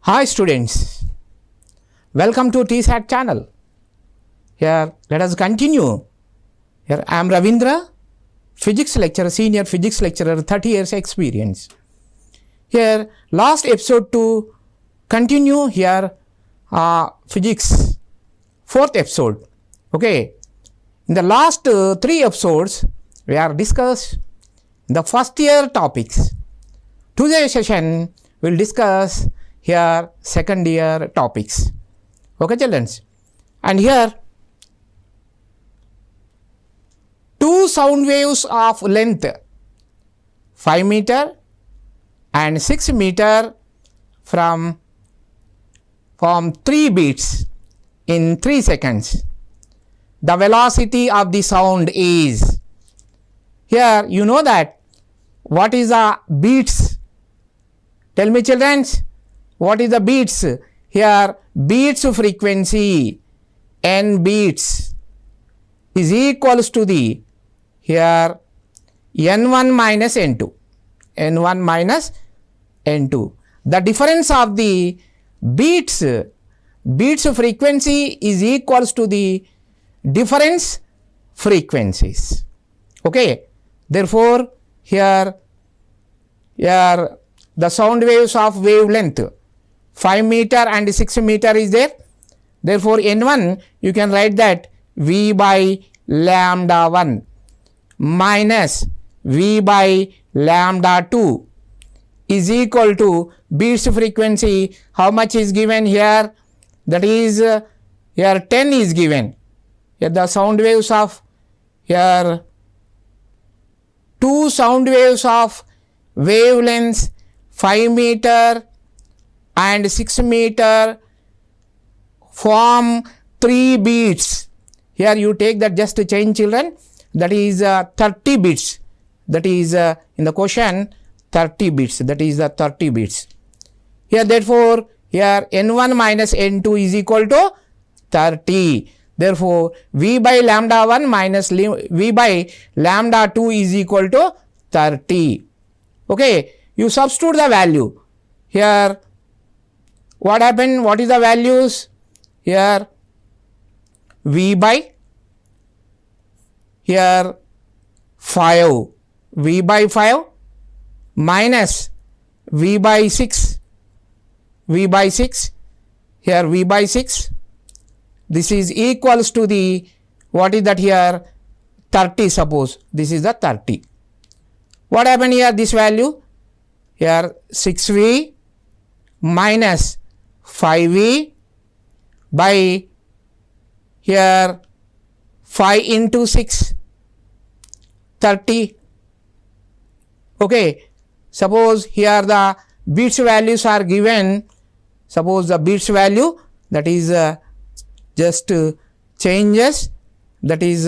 Hi students, welcome to 𝗧𝗦𝗔 channel. Here let us continue. Here I am Ravindra, physics lecturer, senior physics lecturer, 30 years experience. Here last episode to continue here physics 4th episode. Okay, in the last 3 episodes we are discussed the first year topics. Today's session we will discuss here second year topics. Okay children, and here two sound waves of length 5 meter and 6 meter from 3 beats in 3 seconds. The velocity of the sound is, here you know that what is the beats? Tell me children, what is the beats? Here beats frequency n beats is equals to the here n1 minus n2, n1 minus n2. The difference of the beats frequency is equals to the difference frequencies. Okay, therefore here the sound waves of wavelength 5 meter and 6 meter is there. Therefore n1 you can write that v by lambda 1 minus v by lambda 2 is equal to beats frequency. How much is given here? That is here 10 is given. Here the sound waves of here two sound waves of wavelengths 5 meter and 6 meter form 3 beats. Here you take that, just to change children, that is 30 beats. That is in the question 30 beats, that is the 30 beats. Here therefore here n1 minus n2 is equal to 30. Therefore v by lambda 1 minus v by lambda 2 is equal to 30. Okay, you substitute the value. Here what happened? What is the values? Here v by here 5, v by 5 minus v by 6, v by 6, here v by 6, this is equals to the, what is that here, 30, suppose this is the 30. What happened here? This value here 6v minus 5v by here 5 into 6 30. Okay, suppose here the beats values are given. Suppose the beats value, that is just changes, that is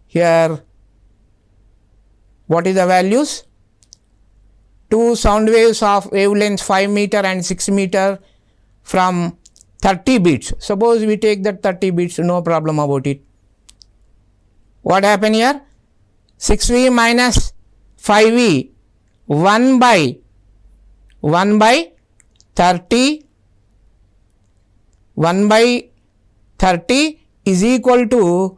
here what is the values? Two sound waves of wavelengths 5 meter and 6 meter from 30 beats. Suppose we take that 30 beats, no problem about it. What happened here? 6v minus 5v 1 by 30, 1 by 30 is equal to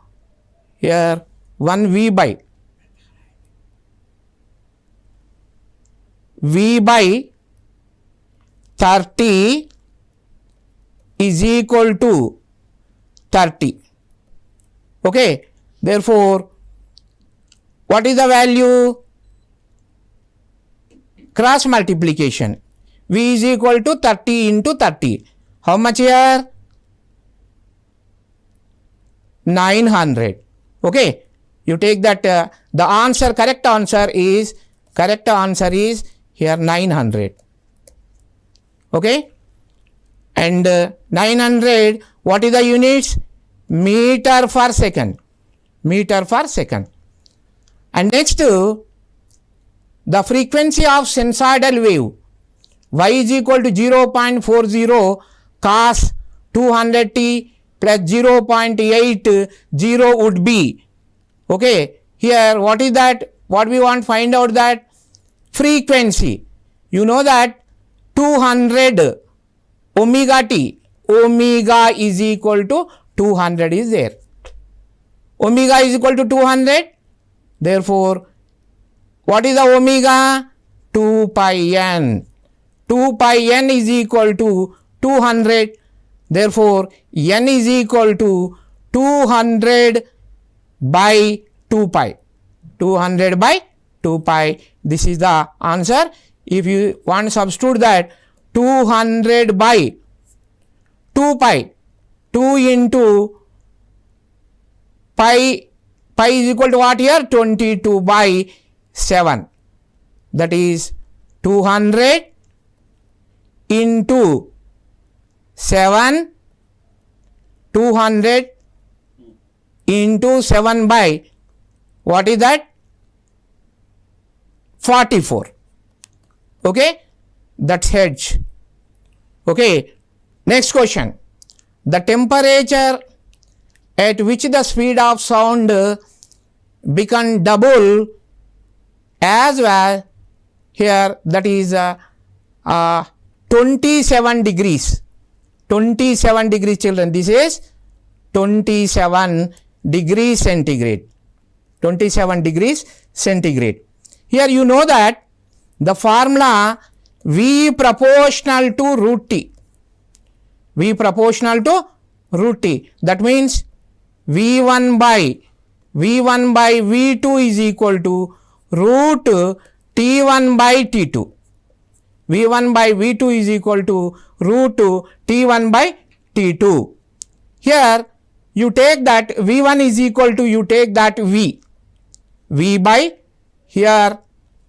here 1v by v by 30 is equal to 30. Okay, therefore what is the value? Cross multiplication, v is equal to 30 into 30. How much here? 900. Okay, you take that the answer, correct answer is here 900. Okay, and 900, what is the units? Meter per second, meter per second. And next the frequency of sinusoidal wave y is equal to 0.40 cos 200t plus 0.80 would be. Okay, here what is that? What we want to find out that frequency. You know that 200 omega t, omega is equal to 200 is there. Omega is equal to 200. Therefore, what is the omega? 2 pi n. 2 pi n is equal to 200. Therefore, n is equal to 200 by 2 pi. 200 by 2 pi. This is the answer. If you want to substitute that, 200 by 2 pi, 2 into pi, pi is equal to what here? 22 by 7. That is 200 into 7, 200 into 7 by, what is that? 44. Okay, that's H. Okay, next question. The temperature at which the speed of sound become double as well here, that is 27 degrees. 27 degrees, children. This is 27 degrees centigrade. 27 degrees centigrade. Here you know that the formula V proportional to root T. V proportional to root T. That means V1 by V2 is equal to root T1 by T2. V1 by V2 is equal to root T1 by T2. Here you take that V1 is equal to, you take that V by here,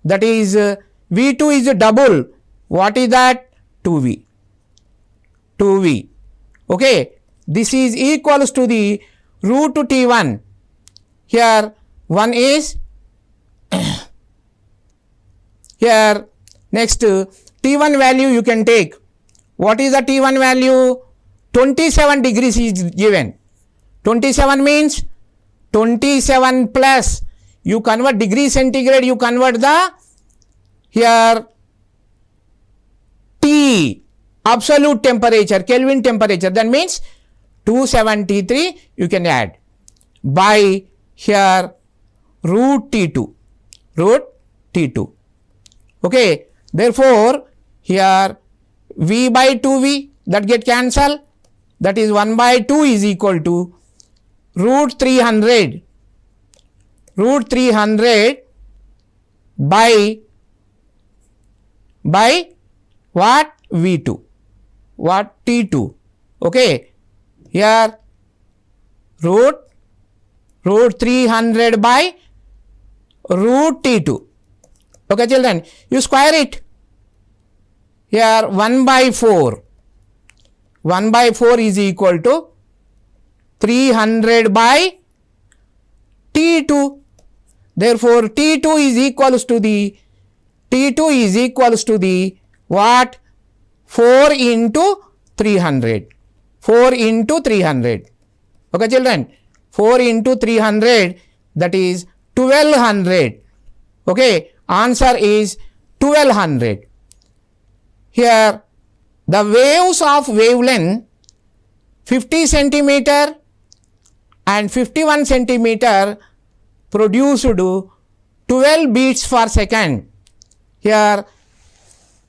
that is V2 is double. What is that? 2V. 2V. Okay. This is equals to the root T1. Here 1 is here. Next T1 value you can take. What is the T1 value? 27 degrees is given. 27 means 27 plus, you convert degree centigrade, you convert the here T, absolute temperature, Kelvin temperature, that means 273 you can add by here root T2, root T2. Okay, therefore here V by 2V that get cancelled, that is 1 by 2 is equal to root 300 by what? V2, what? T2. Okay, here root 300 by root T2. Okay, children, you square it. Here 1 by 4. 1 by 4 is equal to 300 by T2. Therefore, T2 is equals to the what? 4 into 300. 4 into 300. Okay, children, 4 into 300, that is 1200. Okay, answer is 1200. Here the waves of wavelength 50 centimeter and 51 centimeter produced 12 beats per second. Here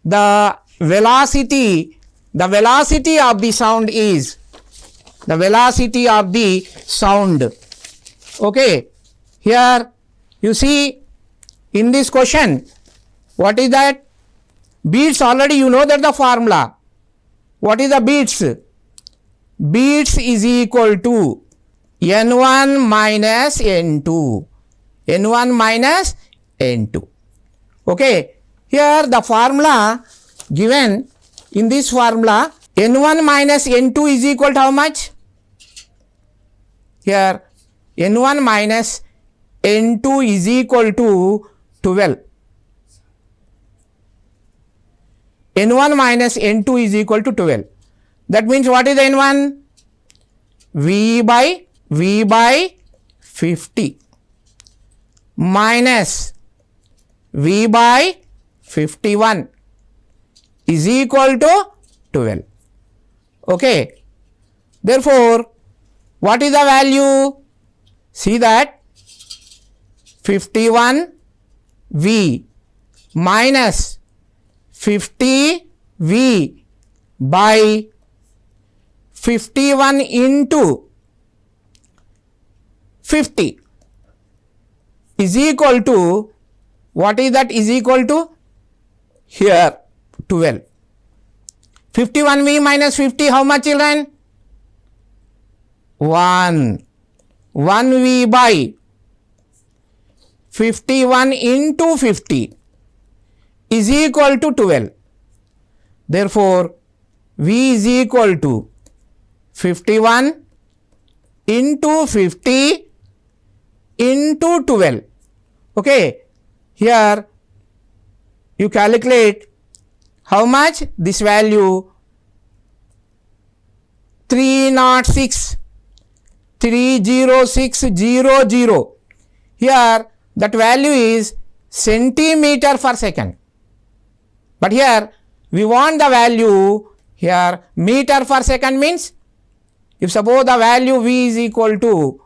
the velocity of the sound is okay. Here you see in this question, what is that? Beats, already you know that the formula. What is the beats? Beats is equal to N1 minus N2. N1 minus N2. Okay. Here the formula given in this formula, N1 minus N2 is equal to how much? Here N1 minus N2 is equal to 12. N1 minus N2 is equal to 12. That means what is N1? V by 50 minus V by 51 is equal to 12. Okay. Therefore, what is the value? See that 51V minus 50V by 51 into 50 is equal to, what is that is equal to? Here 12. 51V minus 50, how much children? 1. 1V by 51 into 50 is equal to 12. Therefore, V is equal to 51 into 50 into 12. Okay. Here you calculate how much? This value 306.30600. Here that value is centimeter per second. But here we want the value here meter per second, means if suppose the value V is equal to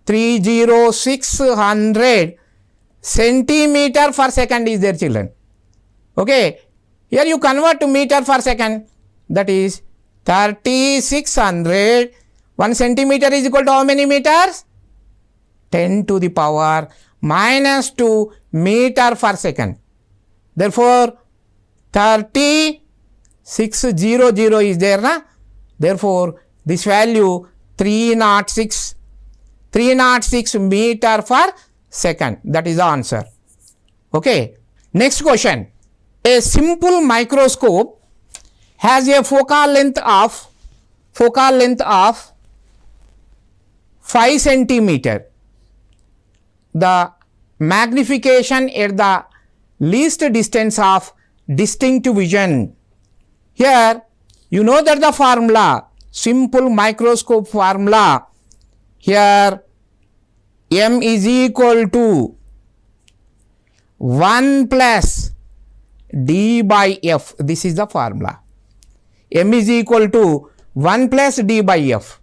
30600 centimeter per second is there, children. Okay. Here you convert to meter per second, that is 3600. 1 centimeter is equal to how many meters? 10 to the power minus 2 meter per second. Therefore, 3600 is there, na? Therefore, this value 306 meter per second. That is the answer. Okay. Next question. A simple microscope has a focal length of 5 centimeter. The magnification at the least distance of distinct vision. Here you know that the formula, simple microscope formula, here M is equal to 1 plus D by F. This is the formula. M is equal to 1 plus D by F.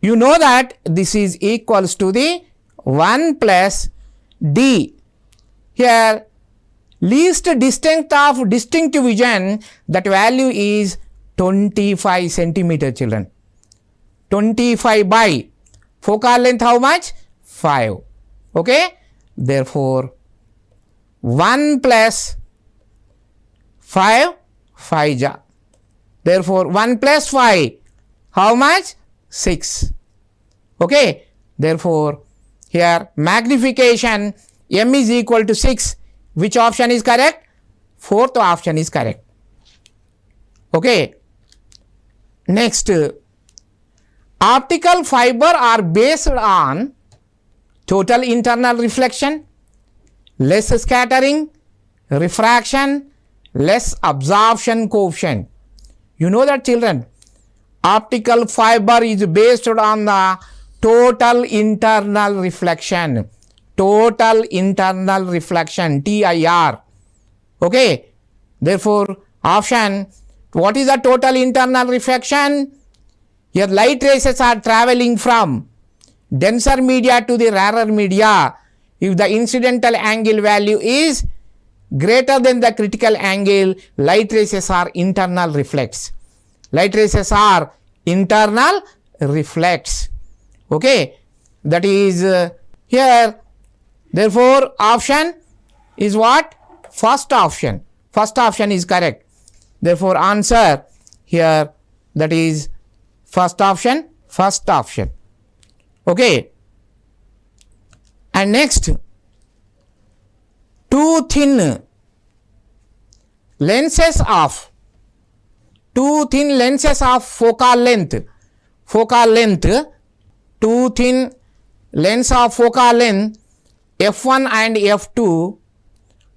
You know that this is equals to the 1 plus D. Here least distance of distinct vision, that value is 25 centimeter, children. 25 by focal length how much? 5. Okay. Therefore, 1 plus 5, 5 Therefore, 1 plus 5, how much? 6. Okay. Therefore, here magnification M is equal to 6. Which option is correct? Fourth option is correct. Okay. Next, optical fiber are based on total internal reflection, less scattering, refraction, less absorption coefficient. You know that, children, optical fiber is based on the total internal reflection. Total internal reflection, TIR. Okay. Therefore, option, what is the total internal reflection? Here light rays are traveling from denser media to the rarer media. If the incidental angle value is greater than the critical angle, light rays are internal reflects. Light rays are internal reflects. Okay. That is here. Therefore, option is what? First option. First option is correct. Therefore, answer here, that is first option. First option. Okay. And next, two thin lenses of focal length. Two thin lens of focal length F1 and F2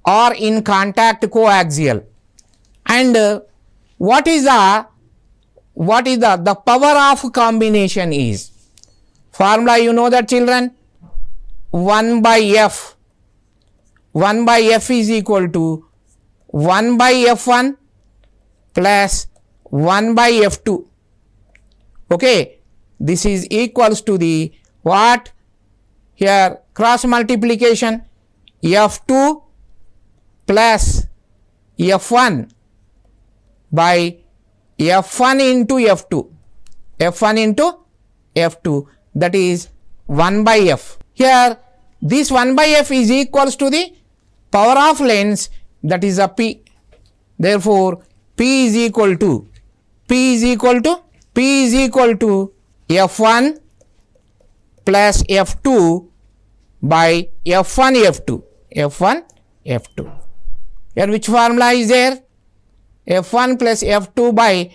are in contact coaxial. And what is the power of combination is? Formula you know that, children, 1 by F. 1 by F is equal to 1 by F1 plus 1 by F2. Okay, this is equals to the what? Here cross multiplication F2 plus F1 by F1 into F2, F1 into F2, that is 1 by F. Here this 1 by F is equals to the power of lengths, that is a P. Therefore P is equal to F1 plus F2 by F1 F2. Here which formula is there? F1 plus F2 by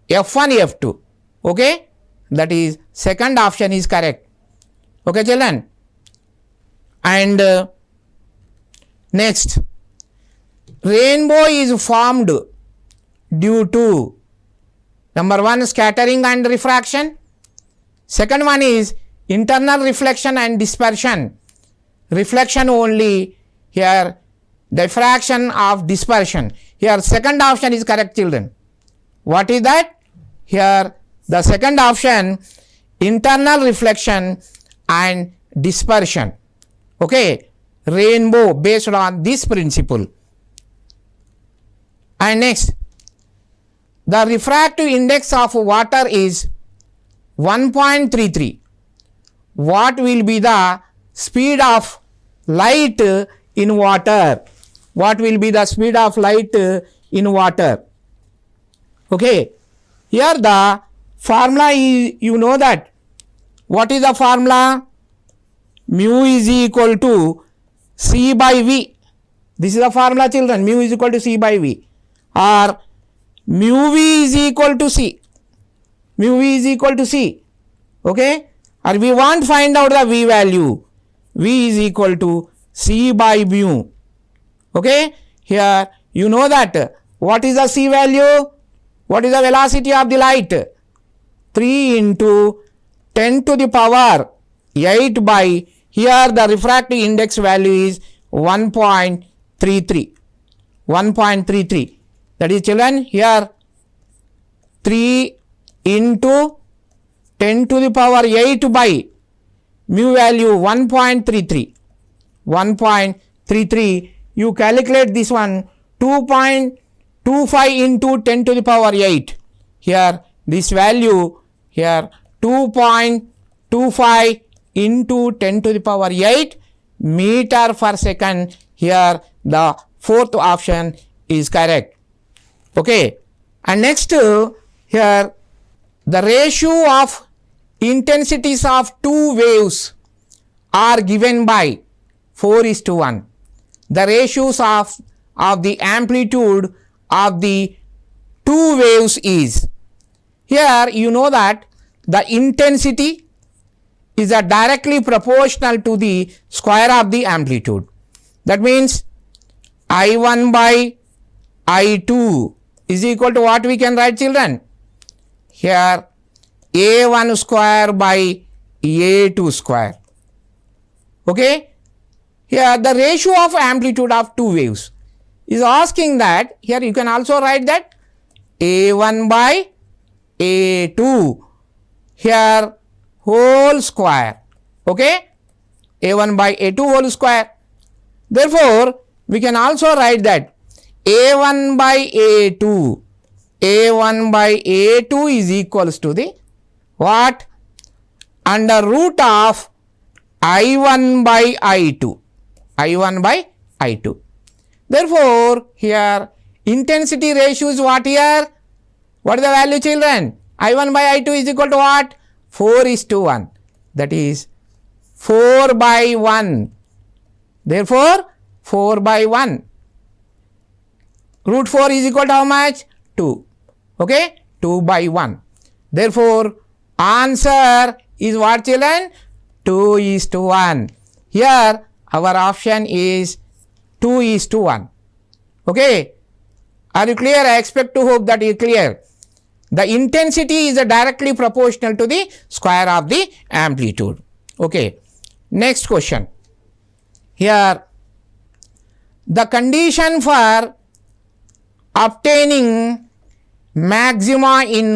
F1 F2. Okay, that is second option is correct. Okay children, and next, rainbow is formed due to number 1 scattering and refraction, second one is internal reflection and dispersion, reflection only, here diffraction of dispersion. Here second option is correct children. What is that? Here the second option, internal reflection and dispersion. Okay, rainbow based on this principle. And next, the refractive index of water is 1.33. What will be the speed of light in water? What will be the speed of light in water? Okay, here the formula is, you know that. What is the formula? Mu is equal to C by V. This is the formula children, mu is equal to C by V, or mu V is equal to C. Mu V is equal to C. Okay, or we want to find out the V value. V is equal to C by mu. Okay, here you know that. What is the C value? What is the velocity of the light? 3 into 10 to the power 8 by, here the refractive index value is 1.33. 1.33. That is children, here 3 into 10 to the power 8 by mu value 1.33. 1.33. You calculate this one, 2.25 into 10 to the power 8. Here this value, here 2.25 into 10 to the power 8 meter per second. Here the fourth option is correct. Okay, and next here the ratio of intensities of two waves are given by 4:1. The ratios of the amplitude of the two waves is, here you know that the intensity is directly proportional to the square of the amplitude. That means I1 by I2 is equal to what we can write children? Here A1 square by A2 square. Okay, here the ratio of amplitude of two waves is asking that. Here you can also write that A1 by A2 here whole square. Okay, A1 by A2 whole square. Therefore we can also write that A1 by A2, A1 by A2 is equals to the what? Under root of I1 by I2, I1 by I2. Therefore here intensity ratio is what here? What is the value children? I1 by I2 is equal to what? 4:1. That is 4 by 1. Therefore 4 by 1. Root 4 is equal to how much? 2. Okay, 2 by 1. Therefore answer is what children? 2:1. Here our option is 2:1. Okay, are you clear? I expect to hope that you are clear. The intensity is directly proportional to the square of the amplitude. Okay, next question. Here the condition for obtaining maxima in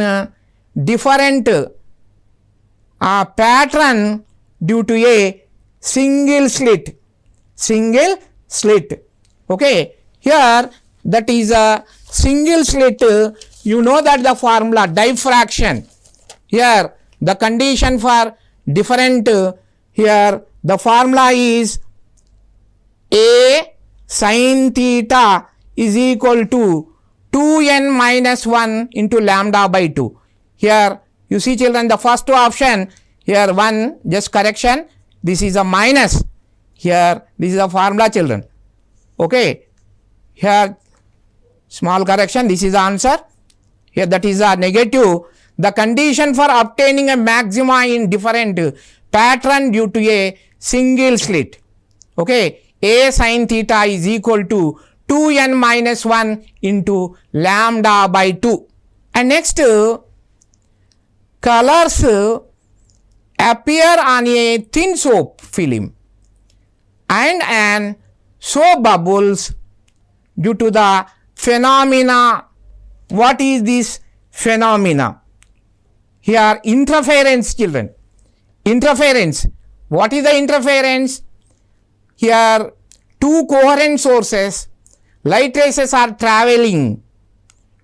different pattern due to a single slit. Okay, here that is a single slit. You know that the formula diffraction. Here the condition for different, here the formula is A sin theta is equal to 2n minus 1 into lambda by 2. Here you see children, the first option, here 1, just correction, this is a minus, here this is a formula children. Okay, here small correction, this is the answer, here that is a negative. The condition for obtaining a maxima in different pattern due to a single slit. Okay, A sin theta is equal to 2n minus 1 into lambda by 2. And next, colors appear on a thin soap film and an soap bubbles due to the phenomena. What is this phenomena? Here interference children. Interference. What is the interference? Here two coherent sources, light rays are traveling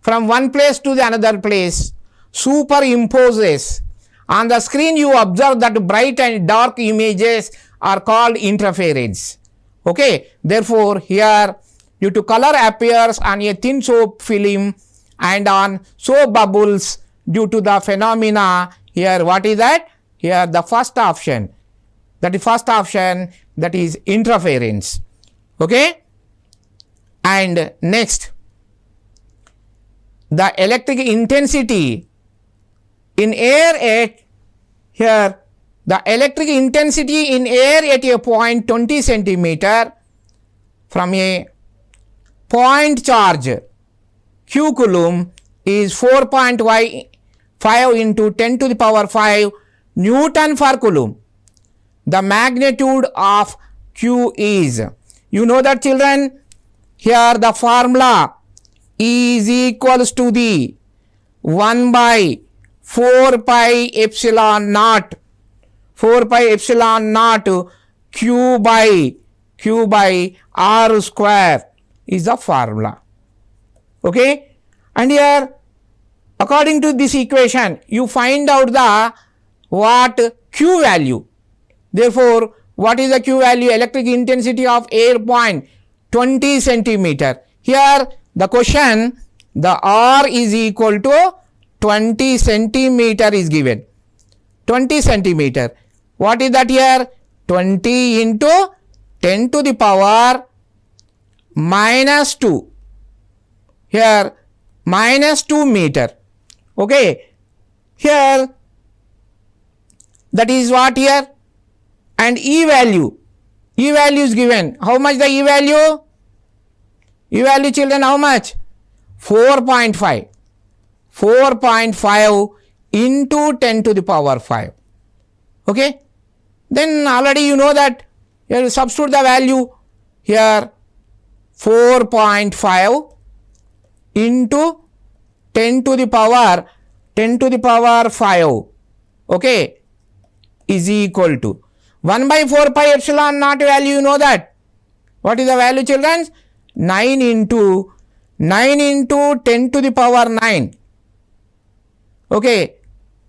from one place to the another place, superimposes. On the screen you observe that bright and dark images are called interference. Okay, therefore here due to color appears on a thin soap film and on soap bubbles due to the phenomena, here what is that? Here the first option, that is first option, that is interference. Okay, and next, the electric intensity in air at, here the electric intensity in air at a point 20 centimeter from a point charge q coulomb is 4.5 into 10 to the power 5 Newton per coulomb. The magnitude of q is, you know that children, here the formula is equals to the 1 by 4 pi epsilon naught, 4 pi epsilon naught q by r square is the formula. Okay, and here according to this equation you find out the what q value. Therefore what is the q value? Electric intensity of air point 20 centimeter. Here the question, the r is equal to 20 centimeter is given, 20 centimeter. What is that here? 20 into 10 to the power minus 2, here minus 2 meter. Okay, here that is what here, and E value is given. How much the E value? E value children how much? 4.5 into 10 to the power 5. Okay, then already you know that, here substitute the value, here 4.5 into 10 to the power 5, okay, is equal to 1 by 4 pi epsilon naught value, you know that. What is the value children? 9 into 10 to the power 9, okay,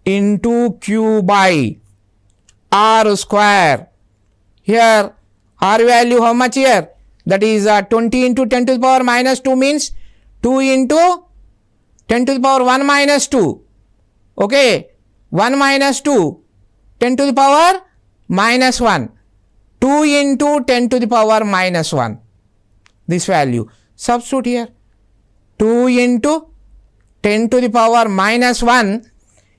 into q by r square. Here r value how much here? That is 20 into 10 to the power minus 2 means 2 into 10 to the power 1 minus 2. Okay, 1 minus 2, 10 to the power minus 1. 2 into 10 to the power minus 1. This value. Substitute here. 2 into 10 to the power minus 1.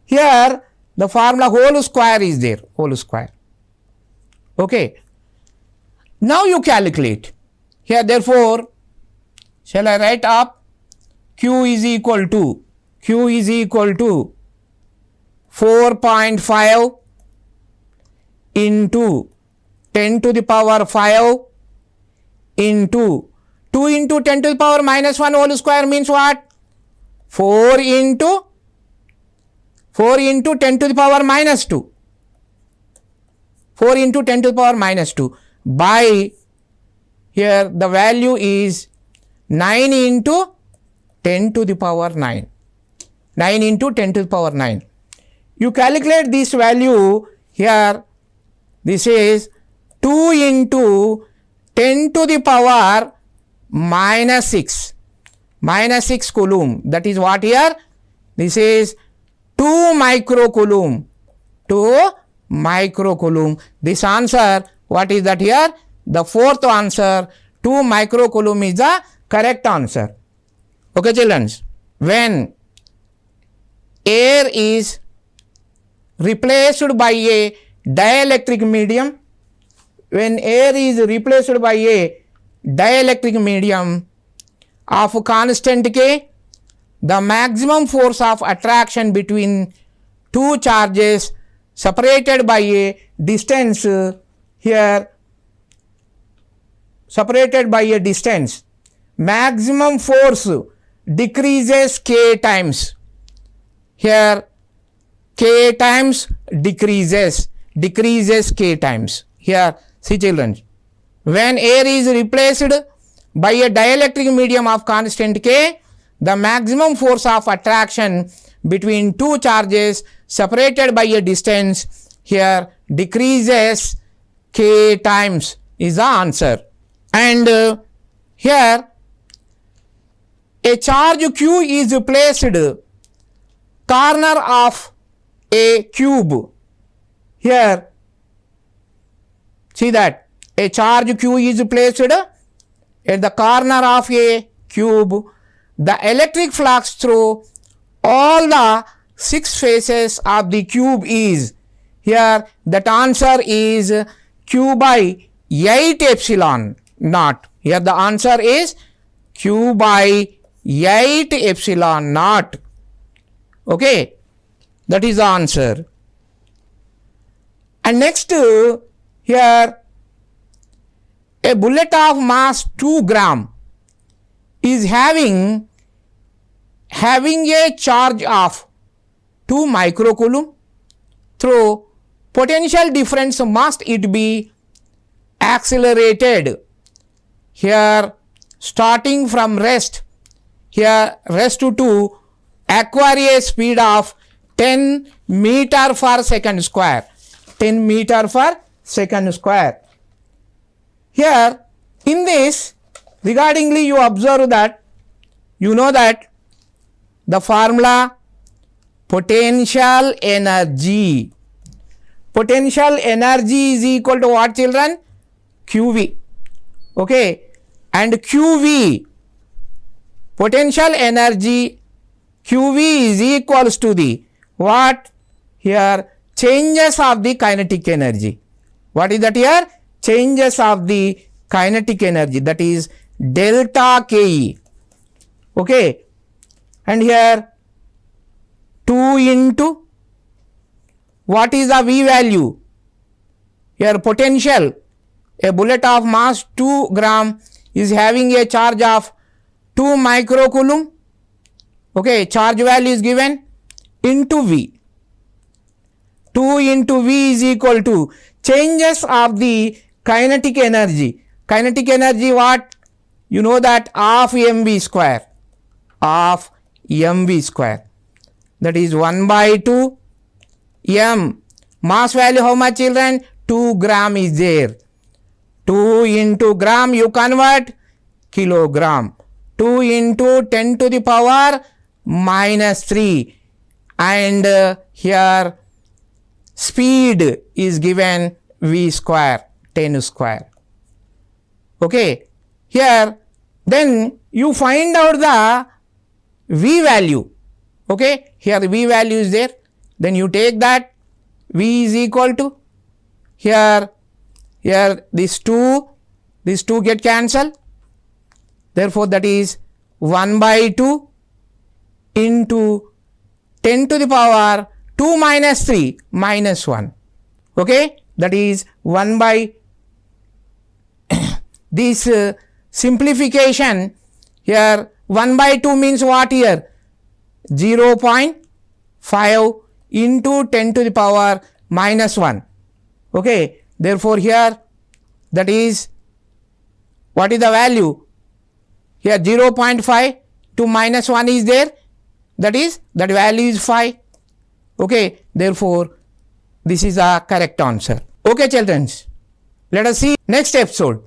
Here the formula whole square is there. Whole square. Okay. Now you calculate. Here therefore, shall I write up? Q is equal to 4.5 into 10 to the power 5 into 2 into 10 to the power minus 1 whole square means what? 4 into 10 to the power minus 2. 4 into 10 to the power minus 2 by here the value is 9 into 10 to the power 9. 9 into 10 to the power 9. You calculate this value here. This is 2 into 10 to the power minus 6. Minus 6 coulomb. That is what here? This is 2 microcoulomb. 2 microcoulomb. This answer, what is that here? The fourth answer, 2 microcoulomb is the correct answer. Okay, children. When air is replaced by a dielectric medium, when air is replaced by a dielectric medium of constant K, the maximum force of attraction between two charges separated by a distance here, separated by a distance, maximum force decreases K times. Here K times decreases K times. Here see children, when air is replaced by a dielectric medium of constant K, the maximum force of attraction between two charges separated by a distance here decreases K times is the answer. And here a charge Q is placed corner of a cube. Here see that a charge Q is placed at the corner of a cube. The electric flux through all the 6 faces of the cube is, here that answer is Q by 8 epsilon naught. Here the answer is Q by 8 epsilon naught. Okay, that is the answer. And next here a bullet of mass 2 gram is having a charge of 2 microcoulomb. Through potential difference must it be accelerated. Here starting from rest, here rest to acquire a speed of 10 meter per second square. 10 meter per second square. Here in this regardingly you observe that, you know that the formula potential energy. Potential energy is equal to what children? QV. Okay, and QV, potential energy QV is equals to the what? Here changes of the kinetic energy. What is that here? Changes of the kinetic energy, that is delta Ke. Okay, and here 2 into what is the V value? Here potential, a bullet of mass 2 gram is having a charge of 2 microcoulomb. Okay, charge value is given into V. 2 into V is equal to changes of the kinetic energy. Kinetic energy what? You know that of mv square. Of mv square. That is 1 by 2 m. Mass value how much children? 2 gram is there. 2 into gram you convert kilogram. 2 into 10 to the power minus 3. And here speed is given v square, 10 square. Okay, here then you find out the v value. Okay, here the v value is there. Then you take that v is equal to here this 2 get cancelled. Therefore that is 1 by 2 into 10 to the power 2 minus 3 minus 1. Okay, that is 1 by this simplification, here 1 by 2 means what here? 0.5 into 10 to the power minus 1. Okay. Therefore, here that is, what is the value? Here 0.5 to minus 1 is there, that value is 5. Okay. Therefore, this is the correct answer. Okay children, let us see next episode.